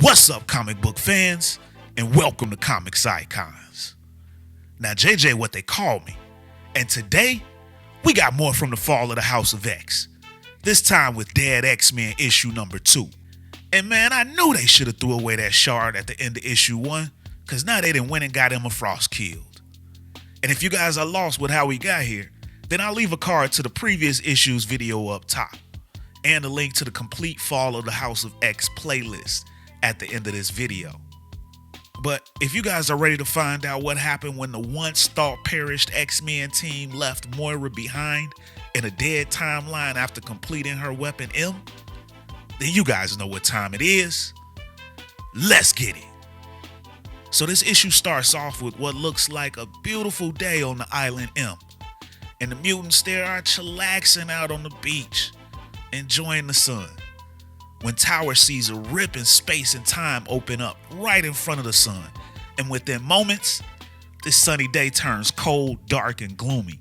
What's up, comic book fans, and welcome to Comics Icons. Now, JJ, what they call me, and today we got more from the fall of the House of X. This time with Dead X-Men issue number 2. And man, I knew they should have threw away that shard at the end of issue 1, cause now they done went and got Emma Frost killed. And if you guys are lost with how we got here, then I'll leave a card to the previous issue's video up top, and a link to the complete Fall of the House of X playlist at the end of this video. But if you guys are ready to find out what happened when the once thought perished X-Men team left Moira behind in a dead timeline after completing her weapon M, then you guys know what time it is. Let's get it. So this issue starts off with what looks like a beautiful day on the island M, and the mutants there are chillaxing out on the beach, enjoying the sun, when Tower sees a rip in space and time open up right in front of the sun, and within moments, this sunny day turns cold, dark, and gloomy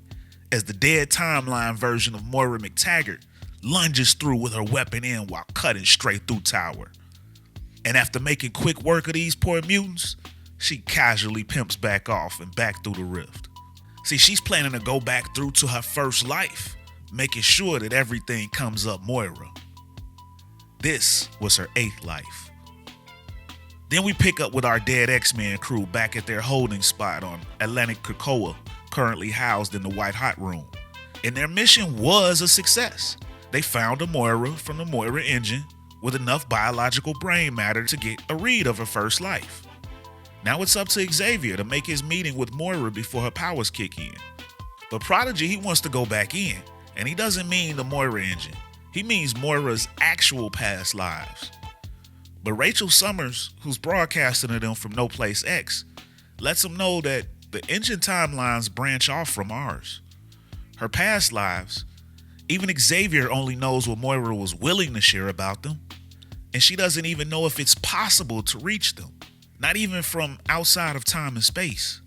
as the dead timeline version of Moira McTaggart lunges through with her weapon in while cutting straight through Tower. And after making quick work of these poor mutants, she casually pimps back off and back through the rift. See, she's planning to go back through to her first life, making sure that everything comes up Moira. This was her 8th life. Then we pick up with our dead X-Men crew back at their holding spot on Atlantic Krakoa, currently housed in the White Hot Room. And their mission was a success. They found a Moira from the Moira engine with enough biological brain matter to get a read of her first life. Now it's up to Xavier to make his meeting with Moira before her powers kick in. But Prodigy, he wants to go back in, and he doesn't mean the Moira engine. He means Moira's actual past lives. But Rachel Summers, who's broadcasting to them from No Place X, lets them know that the engine timelines branch off from ours. Her past lives, even Xavier only knows what Moira was willing to share about them, and she doesn't even know if it's possible to reach them, not even from outside of time and space.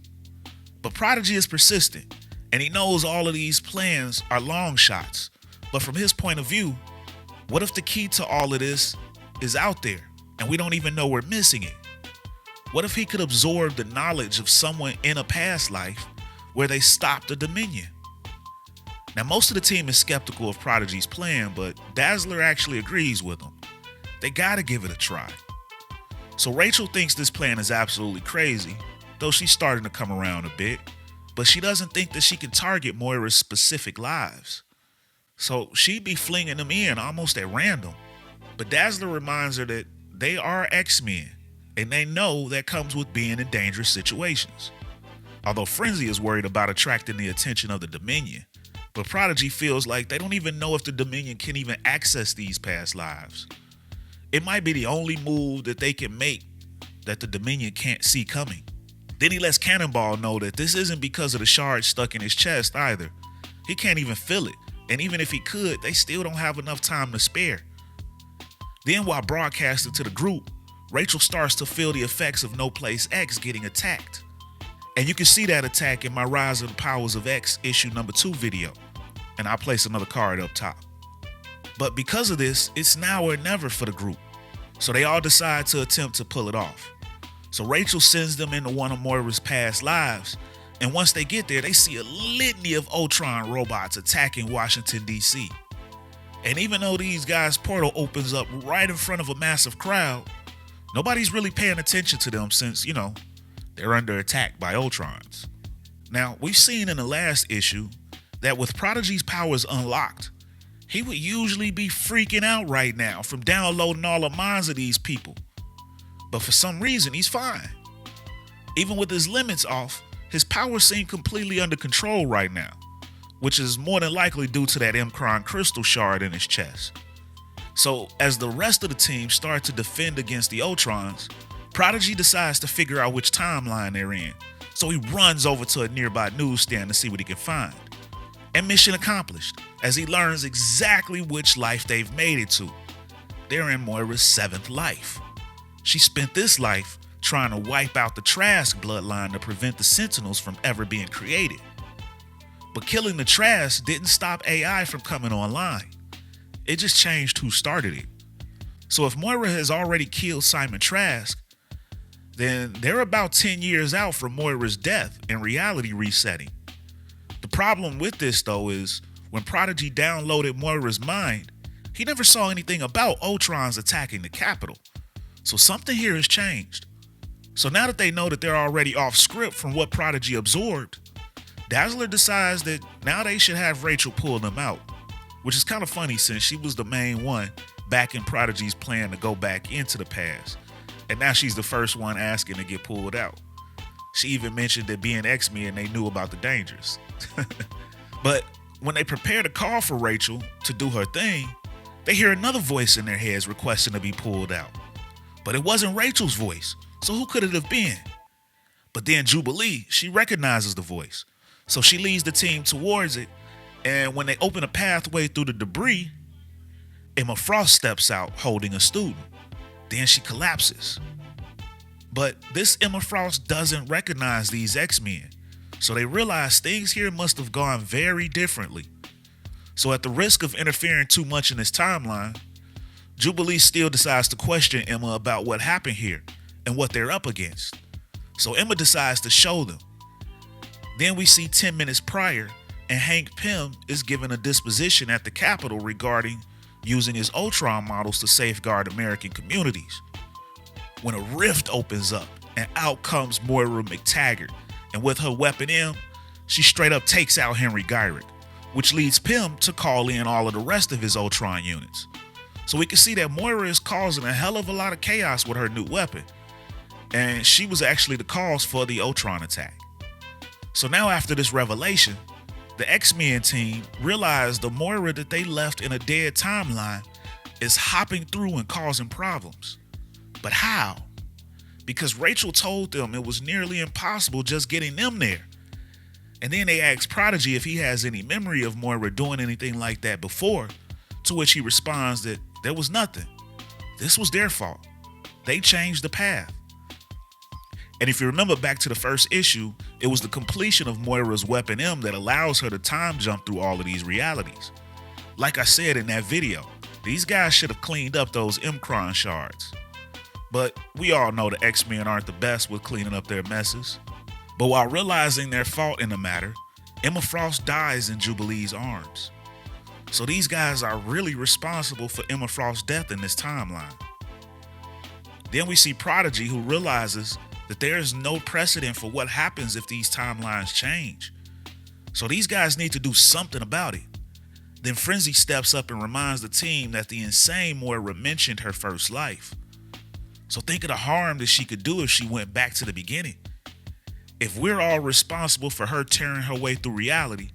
But Prodigy is persistent, and he knows all of these plans are long shots. But from his point of view, what if the key to all of this is out there and we don't even know we're missing it? What if he could absorb the knowledge of someone in a past life where they stopped the Dominion? Now, most of the team is skeptical of Prodigy's plan, but Dazzler actually agrees with him. They gotta give it a try. So Rachel thinks this plan is absolutely crazy, though she's starting to come around a bit, but she doesn't think that she can target Moira's specific lives. So she'd be flinging them in almost at random. But Dazzler reminds her that they are X-Men, and they know that comes with being in dangerous situations. Although Frenzy is worried about attracting the attention of the Dominion, but Prodigy feels like they don't even know if the Dominion can even access these past lives. It might be the only move that they can make that the Dominion can't see coming. Then he lets Cannonball know that this isn't because of the shard stuck in his chest either. He can't even feel it. And even if he could, they still don't have enough time to spare. Then while broadcasting to the group, Rachel starts to feel the effects of No Place X getting attacked. And you can see that attack in my Rise of the Powers of X issue number 2 video. And I'll place another card up top. But because of this, it's now or never for the group. So they all decide to attempt to pull it off. So Rachel sends them into one of Moira's past lives. And once they get there, they see a litany of Ultron robots attacking Washington, D.C. And even though these guys' portal opens up right in front of a massive crowd, nobody's really paying attention to them since, they're under attack by Ultrons. Now, we've seen in the last issue that with Prodigy's powers unlocked, he would usually be freaking out right now from downloading all the minds of these people. But for some reason, he's fine. Even with his limits off, his powers seem completely under control right now, which is more than likely due to that Mcron crystal shard in his chest. So as the rest of the team start to defend against the Ultrons, Prodigy decides to figure out which timeline they're in. So he runs over to a nearby newsstand to see what he can find. And mission accomplished, as he learns exactly which life they've made it to. They're in Moira's 7th life. She spent this life trying to wipe out the Trask bloodline to prevent the Sentinels from ever being created. But killing the Trask didn't stop AI from coming online. It just changed who started it. So if Moira has already killed Simon Trask, then they're about 10 years out from Moira's death and reality resetting. The problem with this, though, is when Prodigy downloaded Moira's mind, he never saw anything about Ultrons attacking the Capitol. So something here has changed. So now that they know that they're already off script from what Prodigy absorbed, Dazzler decides that now they should have Rachel pull them out, which is kind of funny since she was the main one back in Prodigy's plan to go back into the past. And now she's the first one asking to get pulled out. She even mentioned that being X-Men, they knew about the dangers. But when they prepare to call for Rachel to do her thing, they hear another voice in their heads requesting to be pulled out. But it wasn't Rachel's voice, so who could it have been? But then Jubilee, she recognizes the voice. So she leads the team towards it, and when they open a pathway through the debris, Emma Frost steps out holding a student. Then she collapses. But this Emma Frost doesn't recognize these X-Men, so they realize things here must have gone very differently. So at the risk of interfering too much in this timeline, Jubilee still decides to question Emma about what happened here and what they're up against. So Emma decides to show them. Then we see 10 minutes prior, and Hank Pym is given a disposition at the Capitol regarding using his Ultron models to safeguard American communities. When a rift opens up, and out comes Moira McTaggart, and with her weapon M, she straight up takes out Henry Gyrick, which leads Pym to call in all of the rest of his Ultron units. So we can see that Moira is causing a hell of a lot of chaos with her new weapon, and she was actually the cause for the Ultron attack. So now after this revelation, the X-Men team realized the Moira that they left in a dead timeline is hopping through and causing problems. But how? Because Rachel told them it was nearly impossible just getting them there. And then they asked Prodigy if he has any memory of Moira doing anything like that before, to which he responds that there was nothing. This was their fault. They changed the path. And if you remember back to the first issue, it was the completion of Moira's Weapon M that allows her to time jump through all of these realities. Like I said in that video, these guys should have cleaned up those Mcron shards. But we all know the X-Men aren't the best with cleaning up their messes. But while realizing their fault in the matter, Emma Frost dies in Jubilee's arms. So these guys are really responsible for Emma Frost's death in this timeline. Then we see Prodigy, who realizes that there is no precedent for what happens if these timelines change. So these guys need to do something about it. Then Frenzy steps up and reminds the team that the insane Moira mentioned her first life. So think of the harm that she could do if she went back to the beginning. If we're all responsible for her tearing her way through reality,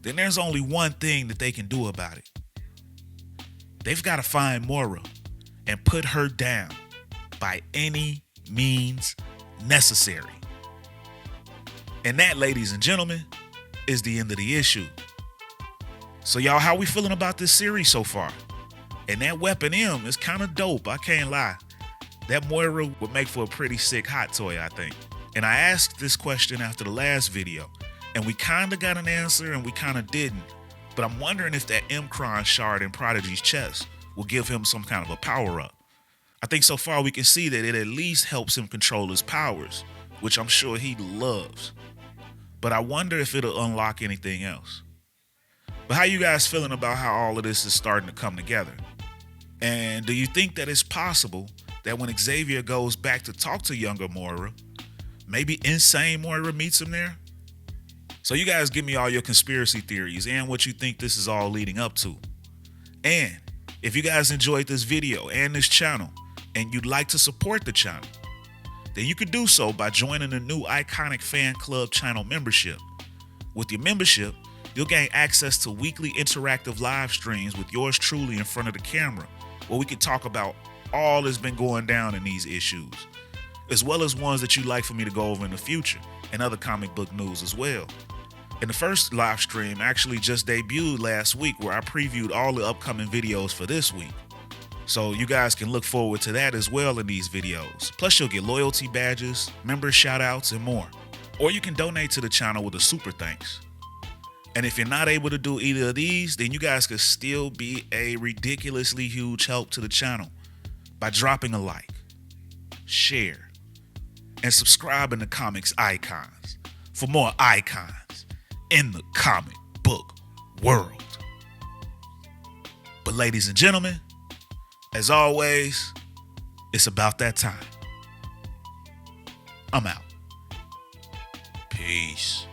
then there's only one thing that they can do about it. They've got to find Moira and put her down by any means necessary. And that, ladies and gentlemen, is the end of the issue. So y'all, how we feeling about this series so far? And that Weapon M is kind of dope, I can't lie. That Moira would make for a pretty sick hot toy, I think. And I asked this question after the last video, and we kind of got an answer and we kind of didn't. But I'm wondering if that Mcron shard in Prodigy's chest will give him some kind of a power up. I think so far we can see that it at least helps him control his powers, which I'm sure he loves. But I wonder if it'll unlock anything else. But how you guys feeling about how all of this is starting to come together? And do you think that it's possible that when Xavier goes back to talk to younger Moira, maybe insane Moira meets him there? So you guys give me all your conspiracy theories and what you think this is all leading up to. And if you guys enjoyed this video and this channel, and you'd like to support the channel, then you could do so by joining the new Iconic Fan Club channel membership. With your membership, you'll gain access to weekly interactive live streams with yours truly in front of the camera, where we can talk about all that's been going down in these issues, as well as ones that you'd like for me to go over in the future, and other comic book news as well. And the first live stream actually just debuted last week, where I previewed all the upcoming videos for this week. So you guys can look forward to that as well in these videos. Plus you'll get loyalty badges, member shoutouts, and more. Or you can donate to the channel with a super thanks. And if you're not able to do either of these, then you guys could still be a ridiculously huge help to the channel. by dropping a like, share, and subscribing to Comics Icons for more icons in the comic book world. But ladies and gentlemen, as always, it's about that time. I'm out. Peace.